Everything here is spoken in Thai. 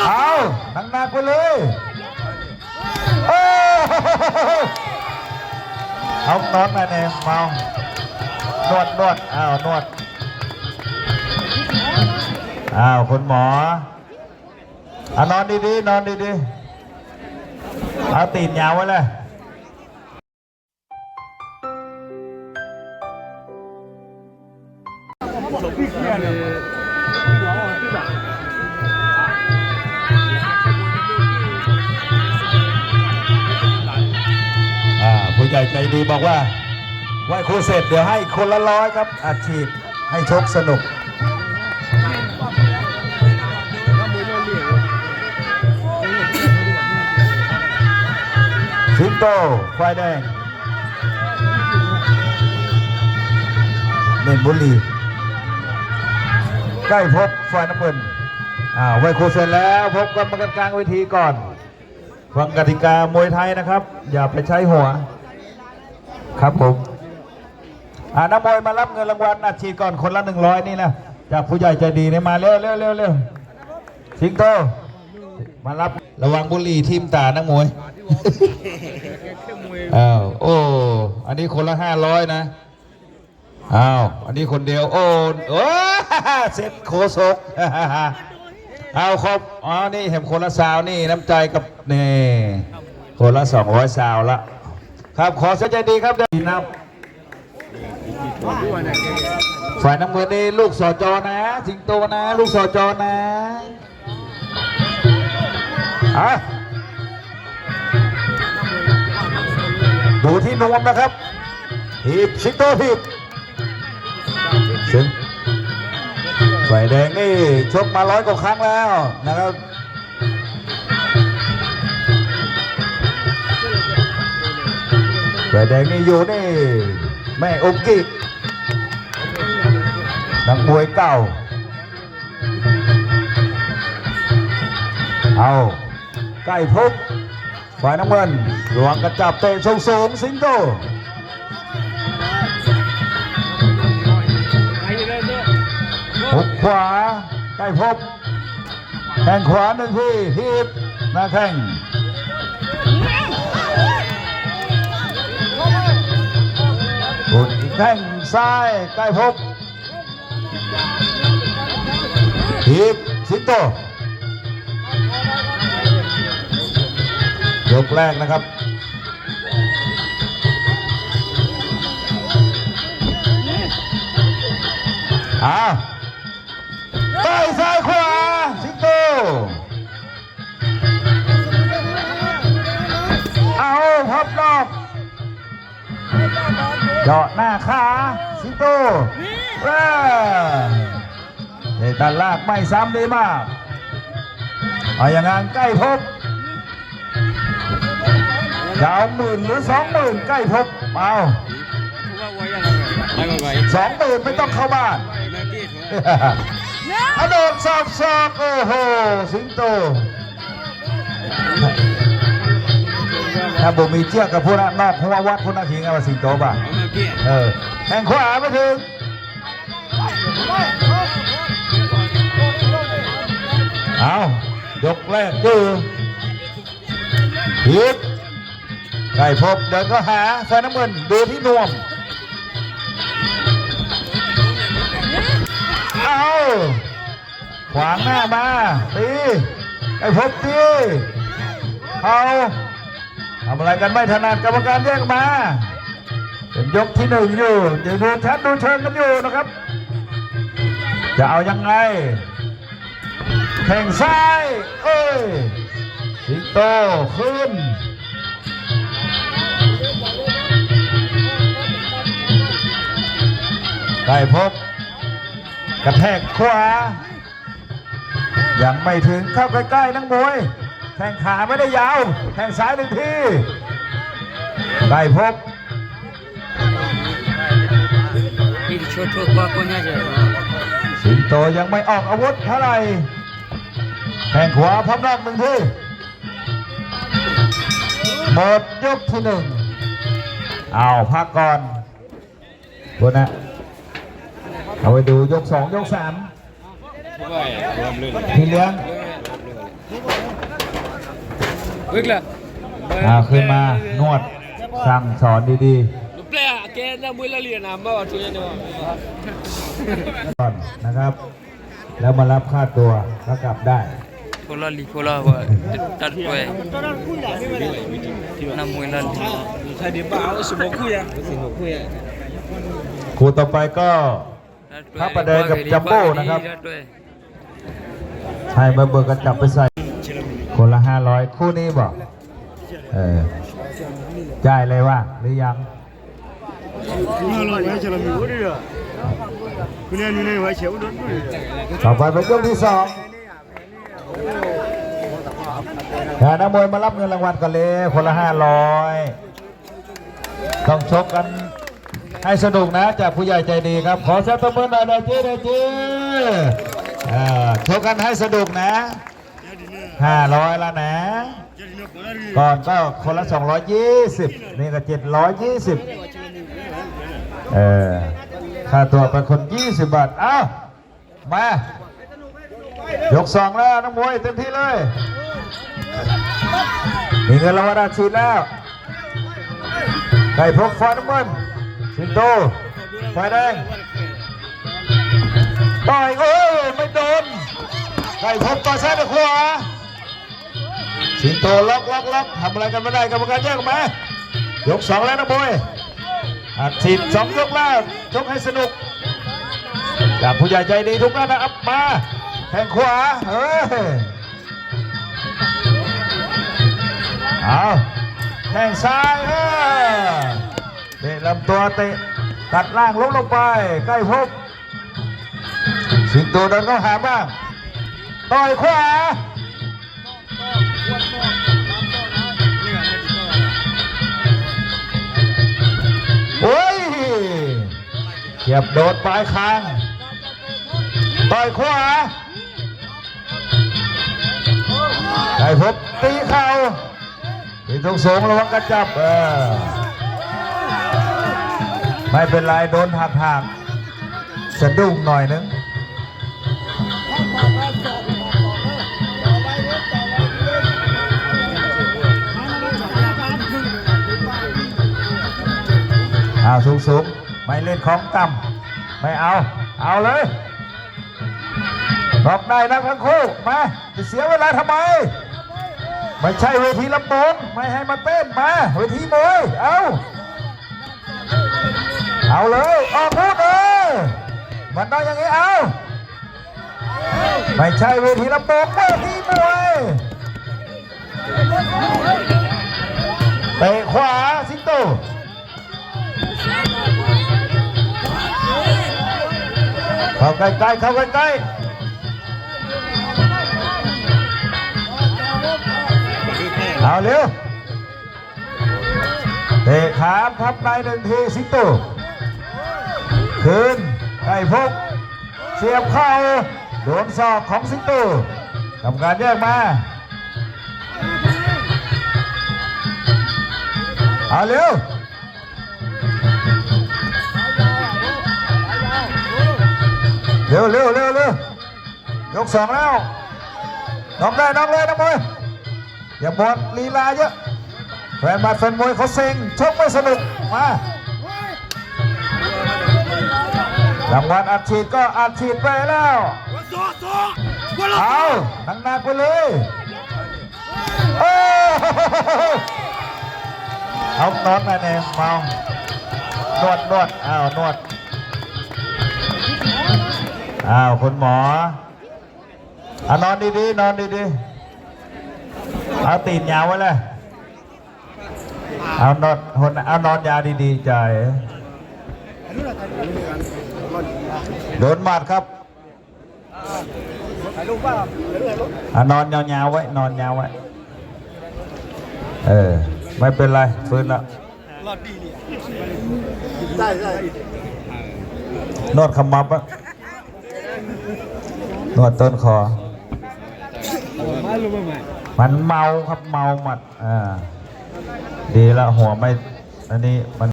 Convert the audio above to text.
เอาหนักๆไปเลยเอานอนมาเนี่ยเมานวดอ้าวนวดอ้าวคุณหมอนอนดีๆนอนดีๆเอาตีนยาวไว้เลยผู้ใหญ่ใจดีบอกว่าไหว้ครูเสร็จเดี๋ยวให้คนละ100ครับอัดฉีดให้ชกสนุกสิงโตควายแดงเน่นบุรีใกล้พบฝ่ายน้ำเงินไหว้ครูเสร็จแล้วพบกันมากันกลางเวทีก่อนฟังกติกามวยไทยนะครับอย่าไปใช้หัวครับผมนักมวยมารับเงินรางวัลอัดฉีดก่อนคนละ100นี่นะจากผู้ใหญ่ใจดีเนี่ยมาเร็วสิงโตมารับระวังบุหรี่ทิ่มตานักมวยโอ้อันนี้คนละ500นะอันนี้คนเดียวโอ้เสร็จโคศกครบนี่เห็นคนละซาวนี่น้ำใจกับนี่คนละ200ซาวละครับขอเสียใจดีครับเดี๋ยวนับฝ่ายน้ำเงินนี่ลูกสจนะสิงโตนะลูกสจนะดูที่นวมนะครับทีบสิงโตทีบซึ่งฝ่ายแดงนี่ชกมา100 กว่าครั้งแล้วนะครับฝ่ายแดงนี่อยู่นี่แม่อมกินักมวยเก่าใกล้พบฝ่ายน้ำเงินหลวงกระจับเตะสูงสิงโตหุกขวาใกล้พบแข้งขวา1 ทีทีบหน้าแข้งกดอีกแข้งซ้ายใกล้พบทีบสิงโตยกแรกนะครับใต้ซ้ายขวาสิงโตพับนอกเจาะหน้าขาสิงโตเตะตัดลากไม่ซ้ำดีมากอย่างงั้นใกล้พบจะเอา10,000 หรือ 20,000ใกล้พบ20,000ไม่ต้องเข้าบ้านโดดสอบโอ้โหสิงโตถ้าบุมีเจี๊ยกับผู้นอกหัววัดผู้นักขิงเอาสิงโตป่ะแข่งขวาไม่ถึงยกแรกฮิตใกล้พบเดินก็หาแฟนน้ำเงินดูที่นวมขวางหน้ามาตีใกล้พบตีทำอะไรกันไม่ถนัดกรรมการแยกมาเป็นยกที่1อยู่จะดูชัดดูเชิงกันอยู่นะครับจะเอายังไงแข่งซ้ายสิงโตขึ้นใกล้พบกระแทกขวายังไม่ถึงเข้าใกล้ๆนักมวยแข้งขาไม่ได้ยาวแข้งซ้าย1 ทีใกล้พบสิงโตยังไม่ออกอาวุธเท่าไหร่แข้งขวาพับนอก1 ทีหมดยกที่1พักก่อนคุณนะเอาไปดูยก2 ยก 3พี่เลี้ยง Vứt là. ขึ้นมานวดสั่งสอนดี Đúng là cái ra mới là liền làm bao nhiêu nữa. ๆก่อนนะครับ แล้วมารับค่าตัวแล้วกลับได้ Pola vợ đặt quay. Năm mươi lần. Thay điểm báo số 1 khuya. ครูต่อไปก็พระประแดงกับจัมโบ้นะครับให้มาเบิกกันจับไปใส่คนละ500คู่นี้บอกจ่ายเลยว่าหรือยังต่อไปเป็นยกที่2นักมวยมารับเงินรางวัลกันเลยคนละ500ต้องชกกันให้สนุกนะจากผู้ใหญ่ใจดีครับขอเสียงตบมือหน่อยนะเจ๊ชกกันให้สนุกนะ500แล้วนะก่อนก็คนละ220นี่ก็720ค่าตัวเป็นคน20 บาทเอ้ามายก2แล้วนักมวยเต็มที่เลยมีเงินรางวัลอัดฉีดแล้วไก่พกฟ้าน้ำเงินสิงโตไฟแดงต่อยไม่โดนไก่พกต่อยซ้ายต่อยขวาสิงโตล็อกทำอะไรกันไม่ได้กรรมการแยกออกมายก2แล้วนะบอยอัดฉีด2ยกแล้วชกให้สนุกจากผู้ใหญ่ใจดีทุกท่านนะอัพมาแทงขวาเอาแทงซ้ายเตะลำตัวเตะตัดล่างล้มลงไปใกล้พบสิงโตเดินเข้าหาบ้างต่อยขวาโอ้ยเก็บโดดปลายคางต่อยขวาใกล้พบตีเข่าตีตรงสูงระวังกระจับไม่เป็นไรโดนหักสะดุ้งหน่อยนึงสูงไม่เล่นของต่ำไม่เอาเลยบอกได้นะทั้งคู่มาจะเสียเวลาทำไมไม่ใช่เวทีลำโพงไม่ให้มาเต้นมาเวทีมวยเอาเลยออกพูดมันต้องอย่างนี้ไม่ใช่เวทีลำโพงเวทีมวยเตะขวาสิงโตเข้าใกล้ๆเอาเร็วเตะขาพับใน1 ทีสิงโตคืนไก่พกเสียบเข่าโดนศอกของสิงโตทำการแยกมาเอาเร็วยก2แล้วน้องได้น้องเลยนะมวยอย่าบอลลีลาเยอะแฟนบัตรแฟนมวยเขาเซ็งชกไม่สนุกมารางวัลอัดฉีดก็อัดฉีดไปแล้วเอาหนักๆไปเลยเอานอนมาเนี่ยเมานวดนวดคุณหมอนอนดีๆเอาตีนยาวไว้เลยเอานอนยาวดีๆใจโดนหมัดครับนอนยาวๆไว้ไม่เป็นไรฟื้นแล้วนวดขมับนวดต้นคอมันเมาครับเมาหมัดดีแล้วหัวไม่อันนี้มัน